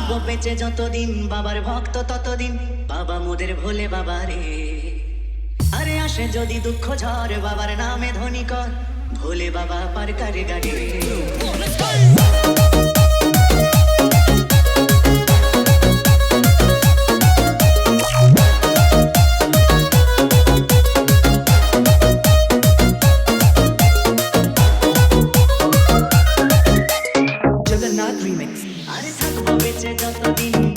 থাকবো বেঁচে যতদিন বাবার ভক্ত ততদিন, বাবা মোদের ভোলে বাবা রে। আরে আসে যদি দুঃখ ঝড় বাবার নামে ধ্বনি কর, ভোলে বাবা পার করে গাড়ি। Jagannath Remix. আরে থাকবো বেঁচে যতদিন